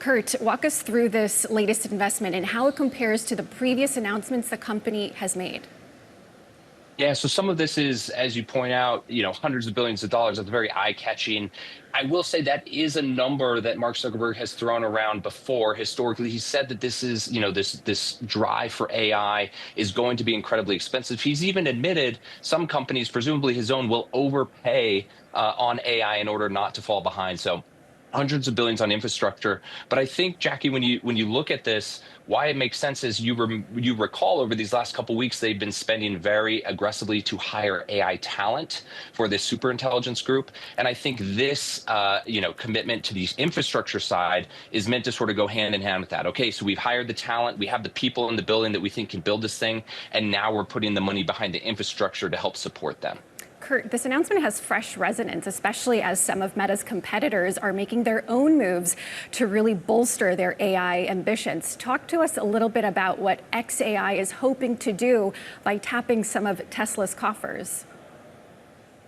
Kurt, walk us through this latest investment and how it compares to the previous announcements the company has made. Yeah, so some of this is, as you point out, hundreds of billions of dollars. That's very eye-catching. I will say that is a number that Mark Zuckerberg has thrown around before. Historically, he said that this is, this drive for AI is going to be incredibly expensive. He's even admitted some companies, presumably his own, will overpay on AI in order not to fall behind. So hundreds of billions on infrastructure. But I think, Jackie, when you look at this, why it makes sense is you recall over these last couple of weeks they've been spending very aggressively to hire AI talent for this superintelligence group, and I think this commitment to the infrastructure side is meant to sort of go hand in hand with that. Okay, so we've hired the talent, we have the people in the building that we think can build this thing, and now we're putting the money behind the infrastructure to help support them. Kurt, this announcement has fresh resonance, especially as some of Meta's competitors are making their own moves to really bolster their AI ambitions. Talk to us a little bit about what xAI is hoping to do by tapping some of Tesla's coffers.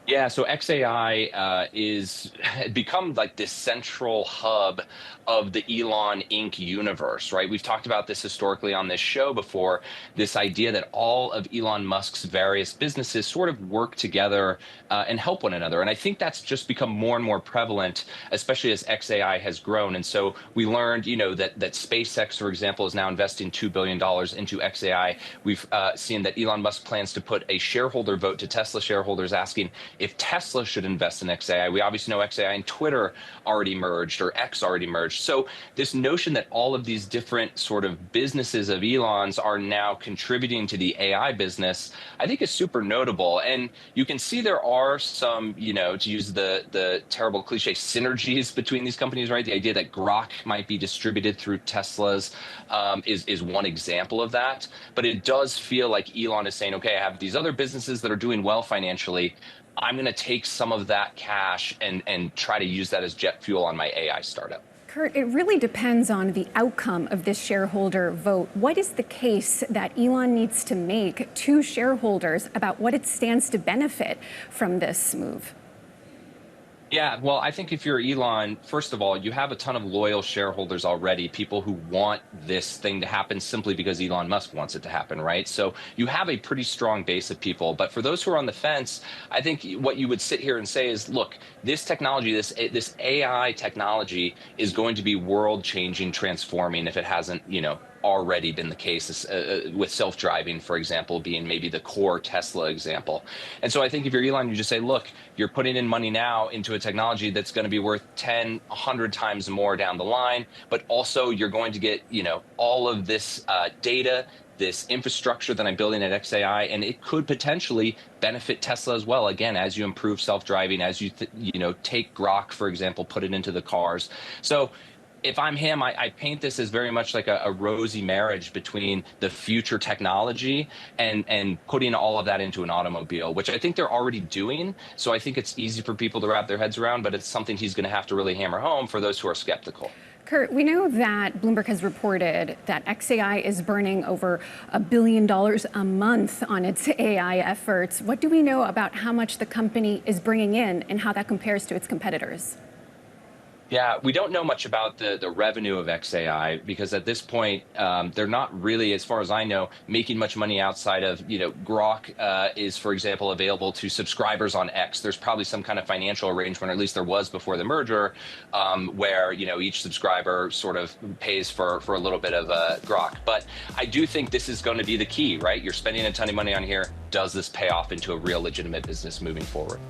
Yeah, so xAI is become like this central hub of the Elon Inc. universe, right? We've talked about this historically on this show before, this idea that all of Elon Musk's various businesses sort of work together and help one another. And I think that's just become more and more prevalent, especially as xAI has grown. And so we learned, that SpaceX, for example, is now investing $2 billion into xAI. We've seen that Elon Musk plans to put a shareholder vote to Tesla shareholders asking if Tesla should invest in xAI. We obviously know xAI and Twitter already merged, or X already merged. So this notion that all of these different sort of businesses of Elon's are now contributing to the AI business, I think is super notable. And you can see there are some, to use the terrible cliche, synergies between these companies, right? The idea that Grok might be distributed through Tesla's is one example of that. But it does feel like Elon is saying, okay, I have these other businesses that are doing well financially. I'm going to take some of that cash and try to use that as jet fuel on my AI startup. Kurt, it really depends on the outcome of this shareholder vote. What is the case that Elon needs to make to shareholders about what it stands to benefit from this move? Yeah, well, I think if you're Elon, first of all, you have a ton of loyal shareholders already, people who want this thing to happen simply because Elon Musk wants it to happen, right? So you have a pretty strong base of people. But for those who are on the fence, I think what you would sit here and say is, look, this technology, this AI technology is going to be world-changing, transforming if it hasn't, already been the case with self-driving, for example, being maybe the core Tesla example. And so I think if you're Elon, you just say, look, you're putting in money now into a technology that's going to be worth 10, 100 times more down the line, but also you're going to get, all of this data, this infrastructure that I'm building at xAI, and it could potentially benefit Tesla as well. Again, as you improve self-driving, as you take Grok, for example, put it into the cars. So if I'm him, I paint this as very much like a rosy marriage between the future technology and putting all of that into an automobile, which I think they're already doing. So I think it's easy for people to wrap their heads around, but it's something he's going to have to really hammer home for those who are skeptical. Kurt, we know that Bloomberg has reported that xAI is burning over $1 billion a month on its AI efforts. What do we know about how much the company is bringing in and how that compares to its competitors? Yeah, we don't know much about the revenue of xAI because at this point, they're not really, as far as I know, making much money outside of, Grok is, for example, available to subscribers on X. There's probably some kind of financial arrangement, or at least there was before the merger, where, each subscriber sort of pays for a little bit of Grok. But I do think this is going to be the key, right? You're spending a ton of money on here. Does this pay off into a real legitimate business moving forward?